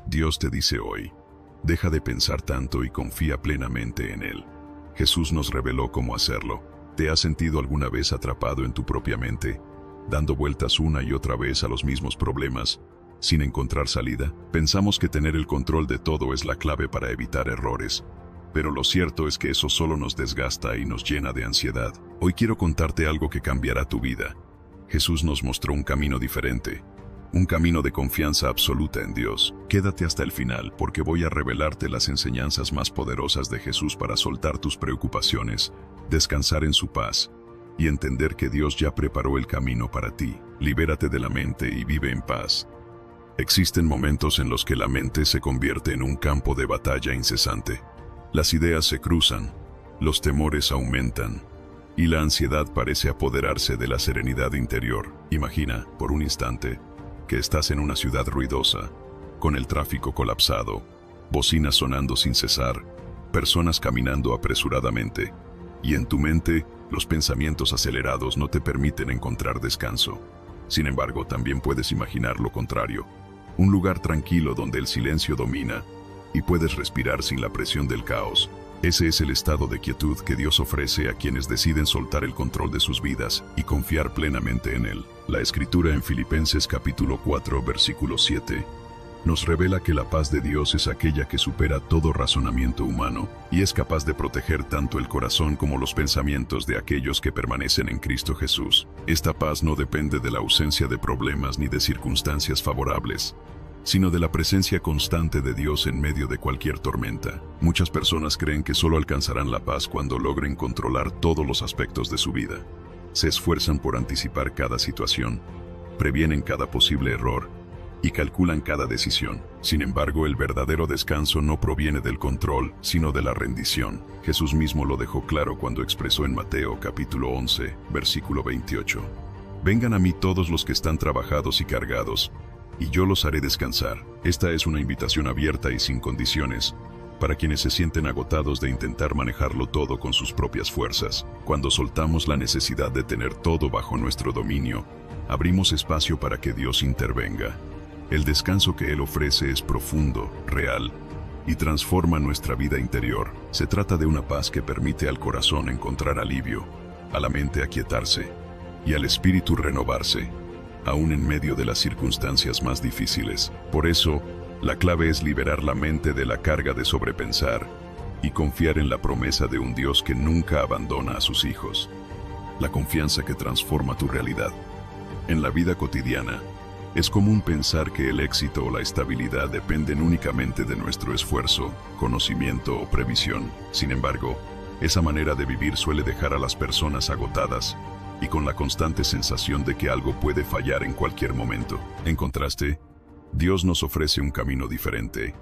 Dios te dice hoy, deja de pensar tanto y confía plenamente en Él. Jesús nos reveló cómo hacerlo. ¿Te has sentido alguna vez atrapado en tu propia mente, dando vueltas una y otra vez a los mismos problemas, sin encontrar salida? Pensamos que tener el control de todo es la clave para evitar errores, pero lo cierto es que eso solo nos desgasta y nos llena de ansiedad. Hoy quiero contarte algo que cambiará tu vida. Jesús nos mostró un camino diferente, un camino de confianza absoluta en Dios. Quédate hasta el final porque voy a revelarte las enseñanzas más poderosas de Jesús para soltar tus preocupaciones, descansar en su paz y entender que Dios ya preparó el camino para ti. Libérate de la mente y vive en paz. Existen momentos en los que la mente se convierte en un campo de batalla incesante. Las ideas se cruzan, los temores aumentan y la ansiedad parece apoderarse de la serenidad interior. Imagina, por un instante, que estás en una ciudad ruidosa, con el tráfico colapsado, bocinas sonando sin cesar, personas caminando apresuradamente, y en tu mente los pensamientos acelerados no te permiten encontrar descanso. Sin embargo, también puedes imaginar lo contrario, un lugar tranquilo donde el silencio domina y puedes respirar sin la presión del caos. Ese es el estado de quietud que Dios ofrece a quienes deciden soltar el control de sus vidas y confiar plenamente en Él. La Escritura en Filipenses capítulo 4, versículo 7, nos revela que la paz de Dios es aquella que supera todo razonamiento humano y es capaz de proteger tanto el corazón como los pensamientos de aquellos que permanecen en Cristo Jesús. Esta paz no depende de la ausencia de problemas ni de circunstancias favorables, sino de la presencia constante de Dios en medio de cualquier tormenta. Muchas personas creen que solo alcanzarán la paz cuando logren controlar todos los aspectos de su vida. Se esfuerzan por anticipar cada situación, previenen cada posible error y calculan cada decisión. Sin embargo, el verdadero descanso no proviene del control, sino de la rendición. Jesús mismo lo dejó claro cuando expresó en Mateo capítulo 11, versículo 28. Vengan a mí todos los que están trabajados y cargados, y yo los haré descansar. Esta es una invitación abierta y sin condiciones, para quienes se sienten agotados de intentar manejarlo todo con sus propias fuerzas. Cuando soltamos la necesidad de tener todo bajo nuestro dominio, abrimos espacio para que Dios intervenga. El descanso que Él ofrece es profundo, real, y transforma nuestra vida interior. Se trata de una paz que permite al corazón encontrar alivio, a la mente aquietarse, y al espíritu renovarse, aún en medio de las circunstancias más difíciles. Por eso, la clave es liberar la mente de la carga de sobrepensar y confiar en la promesa de un Dios que nunca abandona a sus hijos. La confianza que transforma tu realidad. En la vida cotidiana, es común pensar que el éxito o la estabilidad dependen únicamente de nuestro esfuerzo, conocimiento o previsión. Sin embargo, esa manera de vivir suele dejar a las personas agotadas y con la constante sensación de que algo puede fallar en cualquier momento. En contraste, Dios nos ofrece un camino diferente,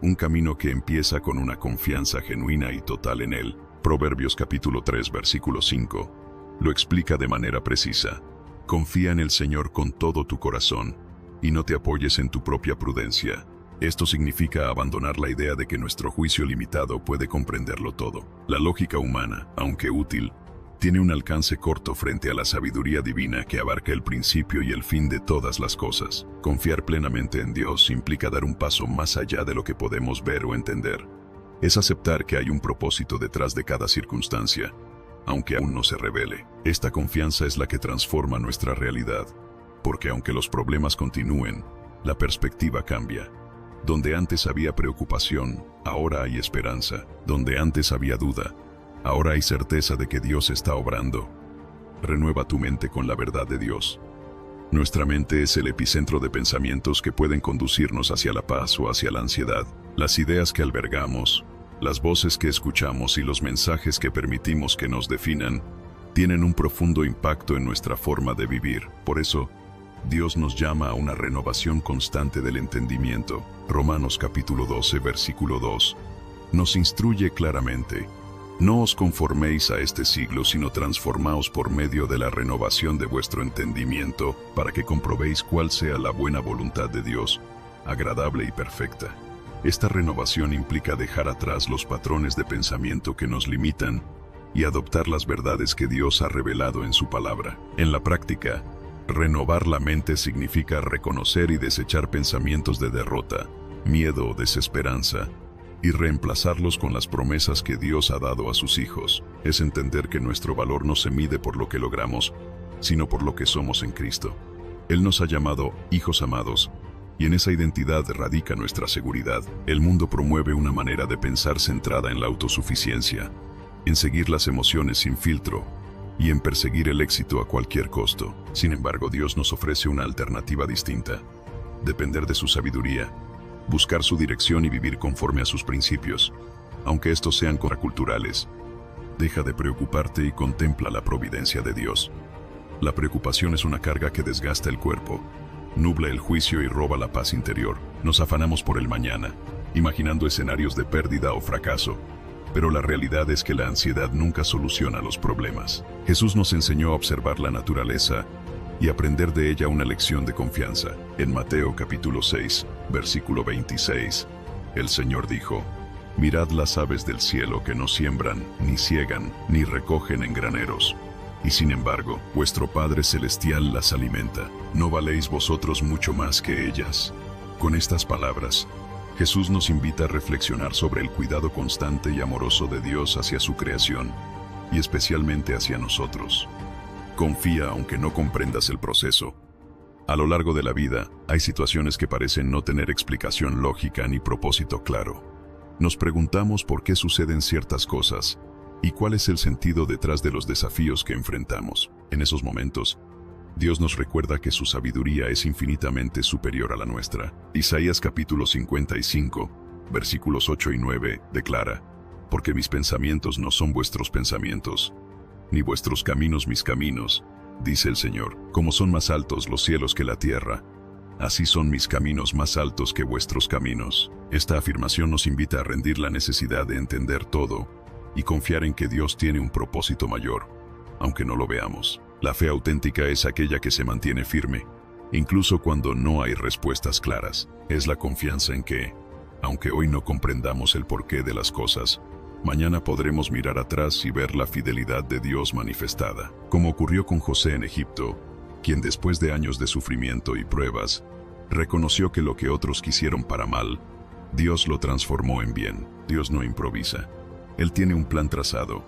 un camino que empieza con una confianza genuina y total en Él. Proverbios capítulo 3, versículo 5, lo explica de manera precisa. Confía en el Señor con todo tu corazón, y no te apoyes en tu propia prudencia. Esto significa abandonar la idea de que nuestro juicio limitado puede comprenderlo todo. La lógica humana, aunque útil, tiene un alcance corto frente a la sabiduría divina que abarca el principio y el fin de todas las cosas. Confiar plenamente en Dios implica dar un paso más allá de lo que podemos ver o entender. Es aceptar que hay un propósito detrás de cada circunstancia, aunque aún no se revele. Esta confianza es la que transforma nuestra realidad, porque aunque los problemas continúen, la perspectiva cambia. Donde antes había preocupación, ahora hay esperanza. Donde antes había duda, ahora hay certeza de que Dios está obrando. Renueva tu mente con la verdad de Dios. Nuestra mente es el epicentro de pensamientos que pueden conducirnos hacia la paz o hacia la ansiedad. Las ideas que albergamos, las voces que escuchamos y los mensajes que permitimos que nos definan, tienen un profundo impacto en nuestra forma de vivir. Por eso, Dios nos llama a una renovación constante del entendimiento. Romanos capítulo 12, versículo 2, nos instruye claramente: no os conforméis a este siglo, sino transformaos por medio de la renovación de vuestro entendimiento, para que comprobéis cuál sea la buena voluntad de Dios, agradable y perfecta. Esta renovación implica dejar atrás los patrones de pensamiento que nos limitan y adoptar las verdades que Dios ha revelado en su palabra. En la práctica, renovar la mente significa reconocer y desechar pensamientos de derrota, miedo o desesperanza, y reemplazarlos con las promesas que Dios ha dado a sus hijos. Es entender que nuestro valor no se mide por lo que logramos, sino por lo que somos en Cristo. Él nos ha llamado hijos amados, y en esa identidad radica nuestra seguridad. El mundo promueve una manera de pensar centrada en la autosuficiencia, en seguir las emociones sin filtro y en perseguir el éxito a cualquier costo. Sin embargo, Dios nos ofrece una alternativa distinta: depender de su sabiduría, buscar su dirección y vivir conforme a sus principios, aunque estos sean contraculturales. Deja de preocuparte y contempla la providencia de Dios. La preocupación es una carga que desgasta el cuerpo, nubla el juicio y roba la paz interior. Nos afanamos por el mañana, imaginando escenarios de pérdida o fracaso, pero la realidad es que la ansiedad nunca soluciona los problemas. Jesús nos enseñó a observar la naturaleza y aprender de ella una lección de confianza. En Mateo capítulo 6, versículo 26, el Señor dijo: «Mirad las aves del cielo que no siembran, ni ciegan, ni recogen en graneros, y sin embargo, vuestro Padre Celestial las alimenta. ¿No valéis vosotros mucho más que ellas?». Con estas palabras, Jesús nos invita a reflexionar sobre el cuidado constante y amoroso de Dios hacia su creación, y especialmente hacia nosotros. Confía aunque no comprendas el proceso. A lo largo de la vida, hay situaciones que parecen no tener explicación lógica ni propósito claro. Nos preguntamos por qué suceden ciertas cosas y cuál es el sentido detrás de los desafíos que enfrentamos. En esos momentos, Dios nos recuerda que su sabiduría es infinitamente superior a la nuestra. Isaías capítulo 55, versículos 8 y 9, declara: «Porque mis pensamientos no son vuestros pensamientos, ni vuestros caminos mis caminos, dice el Señor. Como son más altos los cielos que la tierra, así son mis caminos más altos que vuestros caminos». Esta afirmación nos invita a rendir la necesidad de entender todo y confiar en que Dios tiene un propósito mayor, aunque no lo veamos. La fe auténtica es aquella que se mantiene firme, incluso cuando no hay respuestas claras. Es la confianza en que, aunque hoy no comprendamos el porqué de las cosas, mañana podremos mirar atrás y ver la fidelidad de Dios manifestada. Como ocurrió con José en Egipto, quien después de años de sufrimiento y pruebas, reconoció que lo que otros quisieron para mal, Dios lo transformó en bien. Dios no improvisa. Él tiene un plan trazado,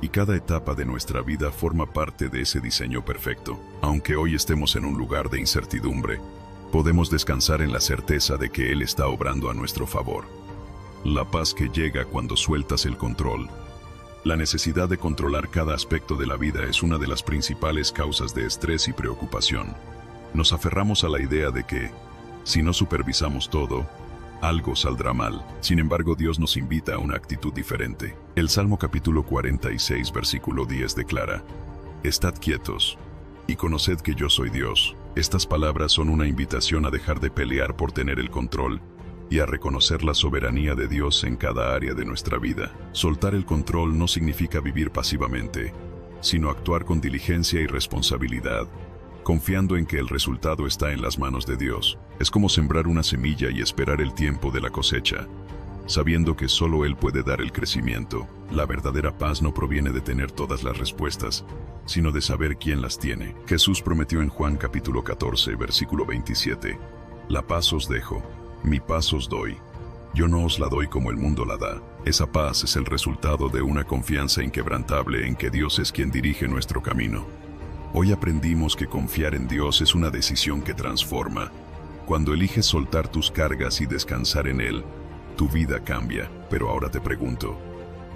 y cada etapa de nuestra vida forma parte de ese diseño perfecto. Aunque hoy estemos en un lugar de incertidumbre, podemos descansar en la certeza de que Él está obrando a nuestro favor. La paz que llega cuando sueltas el control. La necesidad de controlar cada aspecto de la vida es una de las principales causas de estrés y preocupación. Nos aferramos a la idea de que, si no supervisamos todo, algo saldrá mal. Sin embargo, Dios nos invita a una actitud diferente. El Salmo capítulo 46, versículo 10 declara: «Estad quietos y conoced que yo soy Dios». Estas palabras son una invitación a dejar de pelear por tener el control y a reconocer la soberanía de Dios en cada área de nuestra vida. Soltar el control no significa vivir pasivamente, sino actuar con diligencia y responsabilidad, confiando en que el resultado está en las manos de Dios. Es como sembrar una semilla y esperar el tiempo de la cosecha, sabiendo que solo Él puede dar el crecimiento. La verdadera paz no proviene de tener todas las respuestas, sino de saber quién las tiene. Jesús prometió en Juan capítulo 14, versículo 27, «La paz os dejo, mi paz os doy. Yo no os la doy como el mundo la da». Esa paz es el resultado de una confianza inquebrantable en que Dios es quien dirige nuestro camino. Hoy aprendimos que confiar en Dios es una decisión que transforma. Cuando eliges soltar tus cargas y descansar en Él, tu vida cambia. Pero ahora te pregunto,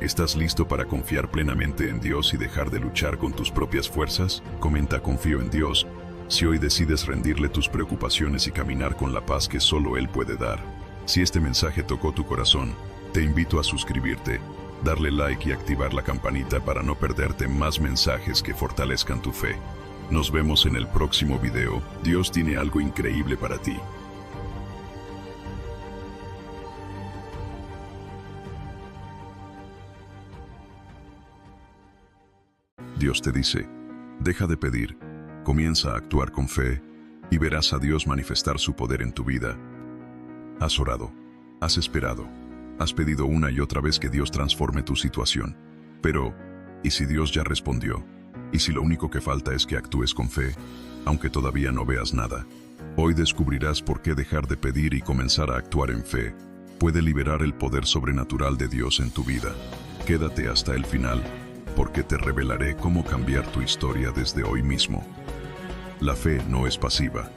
¿estás listo para confiar plenamente en Dios y dejar de luchar con tus propias fuerzas? Comenta «Confío en Dios» si hoy decides rendirle tus preocupaciones y caminar con la paz que solo Él puede dar. Si este mensaje tocó tu corazón, te invito a suscribirte, darle like y activar la campanita para no perderte más mensajes que fortalezcan tu fe. Nos vemos en el próximo video. Dios tiene algo increíble para ti. Dios te dice: deja de pedir, comienza a actuar con fe y verás a Dios manifestar su poder en tu vida. Has orado, has esperado, has pedido una y otra vez que Dios transforme tu situación. Pero, ¿y si Dios ya respondió? ¿Y si lo único que falta es que actúes con fe, aunque todavía no veas nada? Hoy descubrirás por qué dejar de pedir y comenzar a actuar en fe puede liberar el poder sobrenatural de Dios en tu vida. Quédate hasta el final, porque te revelaré cómo cambiar tu historia desde hoy mismo. La fe no es pasiva.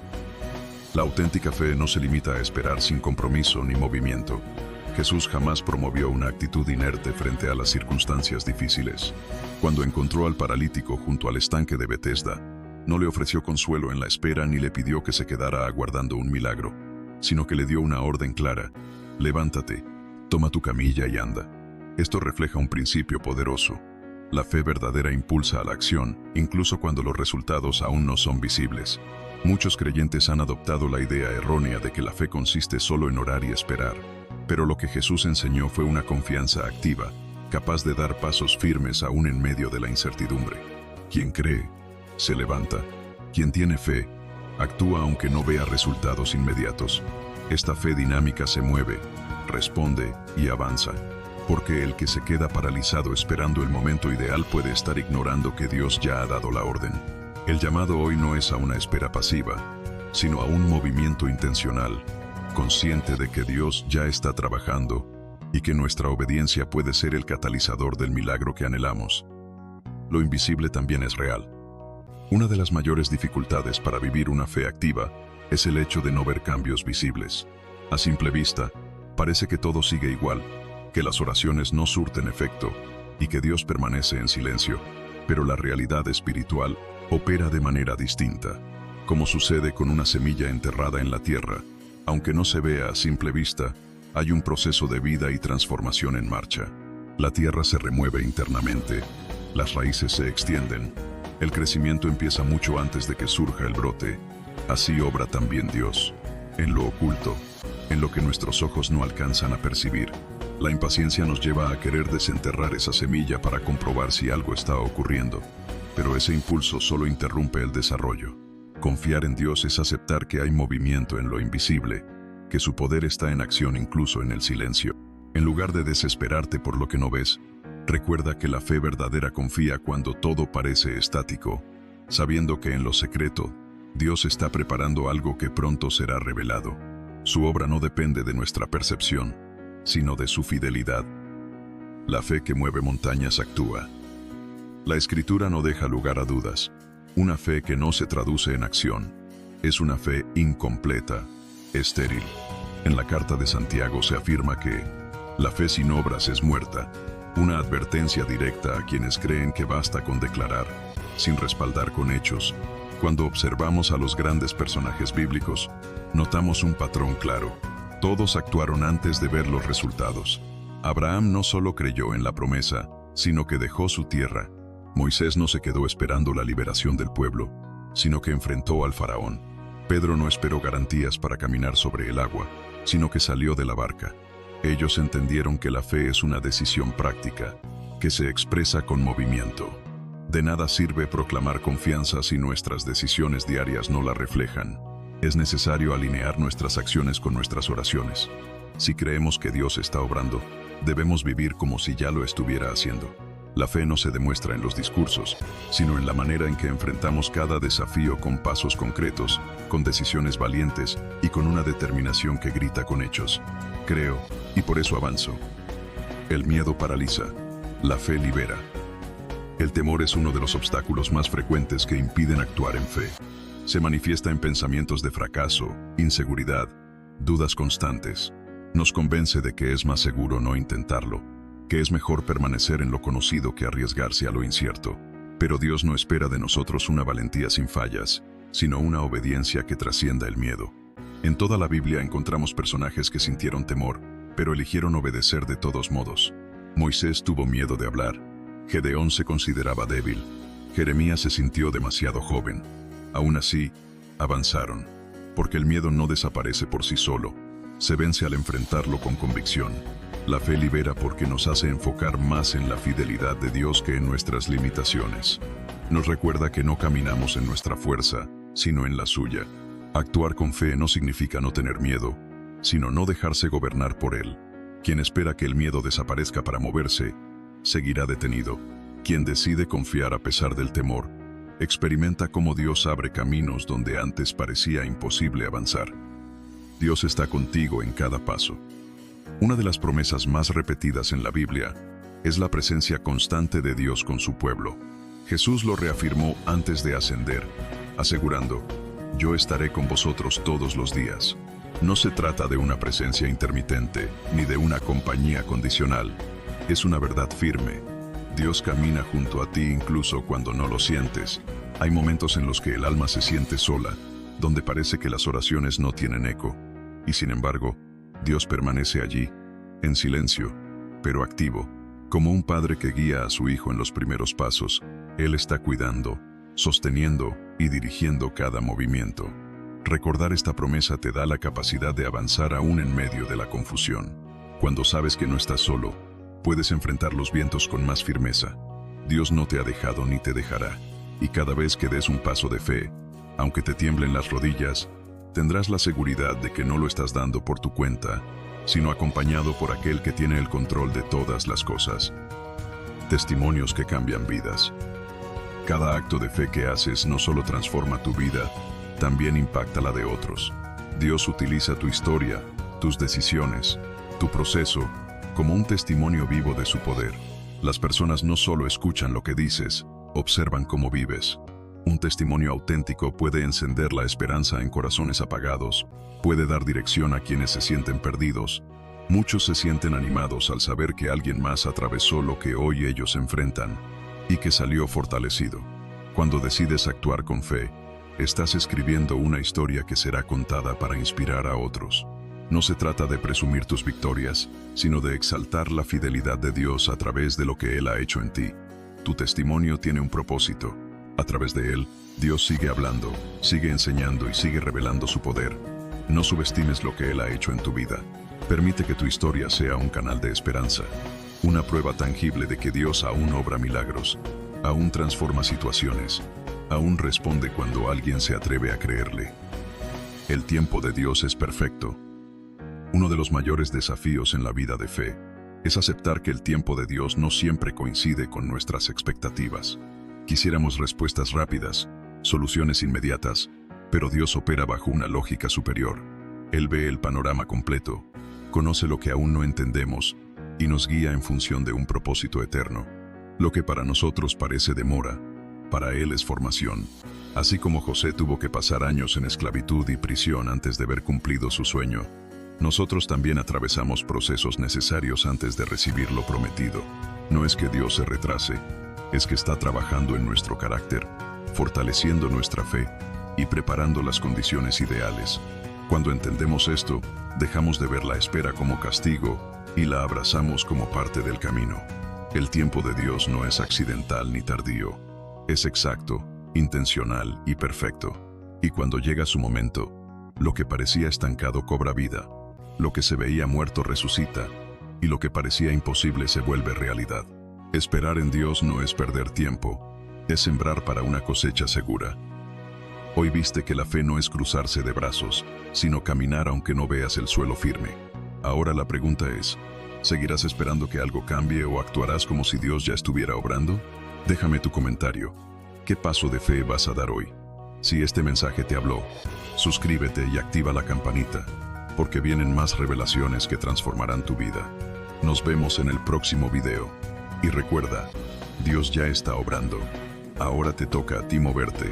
La auténtica fe no se limita a esperar sin compromiso ni movimiento. Jesús jamás promovió una actitud inerte frente a las circunstancias difíciles. Cuando encontró al paralítico junto al estanque de Betesda, no le ofreció consuelo en la espera ni le pidió que se quedara aguardando un milagro, sino que le dio una orden clara: levántate, toma tu camilla y anda. Esto refleja un principio poderoso. La fe verdadera impulsa a la acción, incluso cuando los resultados aún no son visibles. Muchos creyentes han adoptado la idea errónea de que la fe consiste solo en orar y esperar. Pero lo que Jesús enseñó fue una confianza activa, capaz de dar pasos firmes aún en medio de la incertidumbre. Quien cree, se levanta. Quien tiene fe, actúa aunque no vea resultados inmediatos. Esta fe dinámica se mueve, responde y avanza. Porque el que se queda paralizado esperando el momento ideal puede estar ignorando que Dios ya ha dado la orden. El llamado hoy no es a una espera pasiva, sino a un movimiento intencional, consciente de que Dios ya está trabajando y que nuestra obediencia puede ser el catalizador del milagro que anhelamos. Lo invisible también es real. Una de las mayores dificultades para vivir una fe activa es el hecho de no ver cambios visibles. A simple vista, parece que todo sigue igual, que las oraciones no surten efecto y que Dios permanece en silencio, pero la realidad espiritual opera de manera distinta. Como sucede con una semilla enterrada en la tierra, aunque no se vea a simple vista, hay un proceso de vida y transformación en marcha. La tierra se remueve internamente, las raíces se extienden, el crecimiento empieza mucho antes de que surja el brote. Así obra también Dios, en lo oculto, en lo que nuestros ojos no alcanzan a percibir. La impaciencia nos lleva a querer desenterrar esa semilla para comprobar si algo está ocurriendo, pero ese impulso solo interrumpe el desarrollo. Confiar en Dios es aceptar que hay movimiento en lo invisible, que su poder está en acción incluso en el silencio. En lugar de desesperarte por lo que no ves, recuerda que la fe verdadera confía cuando todo parece estático, sabiendo que en lo secreto, Dios está preparando algo que pronto será revelado. Su obra no depende de nuestra percepción, sino de su fidelidad. La fe que mueve montañas actúa. La Escritura no deja lugar a dudas. Una fe que no se traduce en acción es una fe incompleta, estéril. En la carta de Santiago se afirma que la fe sin obras es muerta, una advertencia directa a quienes creen que basta con declarar, sin respaldar con hechos. Cuando observamos a los grandes personajes bíblicos, notamos un patrón claro. Todos actuaron antes de ver los resultados. Abraham no solo creyó en la promesa, sino que dejó su tierra. Moisés no se quedó esperando la liberación del pueblo, sino que enfrentó al faraón. Pedro no esperó garantías para caminar sobre el agua, sino que salió de la barca. Ellos entendieron que la fe es una decisión práctica, que se expresa con movimiento. De nada sirve proclamar confianza si nuestras decisiones diarias no la reflejan. Es necesario alinear nuestras acciones con nuestras oraciones. Si creemos que Dios está obrando, debemos vivir como si ya lo estuviera haciendo. La fe no se demuestra en los discursos, sino en la manera en que enfrentamos cada desafío con pasos concretos, con decisiones valientes y con una determinación que grita con hechos. Creo, y por eso avanzo. El miedo paraliza, la fe libera. El temor es uno de los obstáculos más frecuentes que impiden actuar en fe. Se manifiesta en pensamientos de fracaso, inseguridad, dudas constantes. Nos convence de que es más seguro no intentarlo, que es mejor permanecer en lo conocido que arriesgarse a lo incierto. Pero Dios no espera de nosotros una valentía sin fallas, sino una obediencia que trascienda el miedo. En toda la Biblia encontramos personajes que sintieron temor, pero eligieron obedecer de todos modos. Moisés tuvo miedo de hablar. Gedeón se consideraba débil. Jeremías se sintió demasiado joven. Aún así, avanzaron, porque el miedo no desaparece por sí solo, se vence al enfrentarlo con convicción. La fe libera porque nos hace enfocar más en la fidelidad de Dios que en nuestras limitaciones. Nos recuerda que no caminamos en nuestra fuerza, sino en la suya. Actuar con fe no significa no tener miedo, sino no dejarse gobernar por él. Quien espera que el miedo desaparezca para moverse, seguirá detenido. Quien decide confiar a pesar del temor, Experimenta cómo Dios abre caminos donde antes parecía imposible avanzar. Dios está contigo en cada paso. Una de las promesas más repetidas en la Biblia es la presencia constante de Dios con su pueblo. Jesús lo reafirmó antes de ascender, asegurando: yo estaré con vosotros todos los días. No se trata de una presencia intermitente, ni de una compañía condicional. Es una verdad firme. Dios camina junto a ti incluso cuando no lo sientes. Hay momentos en los que el alma se siente sola, donde parece que las oraciones no tienen eco. Y sin embargo, Dios permanece allí, en silencio, pero activo. Como un padre que guía a su hijo en los primeros pasos, Él está cuidando, sosteniendo y dirigiendo cada movimiento. Recordar esta promesa te da la capacidad de avanzar aún en medio de la confusión. Cuando sabes que no estás solo, puedes enfrentar los vientos con más firmeza. Dios no te ha dejado ni te dejará. Y cada vez que des un paso de fe, aunque te tiemblen las rodillas, tendrás la seguridad de que no lo estás dando por tu cuenta, sino acompañado por aquel que tiene el control de todas las cosas. Testimonios que cambian vidas. Cada acto de fe que haces no solo transforma tu vida, también impacta la de otros. Dios utiliza tu historia, tus decisiones, tu proceso, como un testimonio vivo de su poder. Las personas no solo escuchan lo que dices, observan cómo vives. Un testimonio auténtico puede encender la esperanza en corazones apagados, puede dar dirección a quienes se sienten perdidos. Muchos se sienten animados al saber que alguien más atravesó lo que hoy ellos enfrentan y que salió fortalecido. Cuando decides actuar con fe, estás escribiendo una historia que será contada para inspirar a otros. No se trata de presumir tus victorias, sino de exaltar la fidelidad de Dios a través de lo que Él ha hecho en ti. Tu testimonio tiene un propósito. A través de él, Dios sigue hablando, sigue enseñando y sigue revelando su poder. No subestimes lo que Él ha hecho en tu vida. Permite que tu historia sea un canal de esperanza, una prueba tangible de que Dios aún obra milagros, aún transforma situaciones, aún responde cuando alguien se atreve a creerle. El tiempo de Dios es perfecto. Uno de los mayores desafíos en la vida de fe es aceptar que el tiempo de Dios no siempre coincide con nuestras expectativas. Quisiéramos respuestas rápidas, soluciones inmediatas, pero Dios opera bajo una lógica superior. Él ve el panorama completo, conoce lo que aún no entendemos y nos guía en función de un propósito eterno. Lo que para nosotros parece demora, para Él es formación. Así como José tuvo que pasar años en esclavitud y prisión antes de ver cumplido su sueño, nosotros también atravesamos procesos necesarios antes de recibir lo prometido. No es que Dios se retrase, es que está trabajando en nuestro carácter, fortaleciendo nuestra fe y preparando las condiciones ideales. Cuando entendemos esto, dejamos de ver la espera como castigo y la abrazamos como parte del camino. El tiempo de Dios no es accidental ni tardío, es exacto, intencional y perfecto. Y cuando llega su momento, lo que parecía estancado cobra vida, lo que se veía muerto resucita, y lo que parecía imposible se vuelve realidad. Esperar en Dios no es perder tiempo, es sembrar para una cosecha segura. Hoy viste que la fe no es cruzarse de brazos, sino caminar aunque no veas el suelo firme. Ahora la pregunta es, ¿seguirás esperando que algo cambie o actuarás como si Dios ya estuviera obrando? Déjame tu comentario. ¿Qué paso de fe vas a dar hoy? Si este mensaje te habló, suscríbete y activa la campanita, porque vienen más revelaciones que transformarán tu vida. Nos vemos en el próximo video. Y recuerda, Dios ya está obrando. Ahora te toca a ti moverte.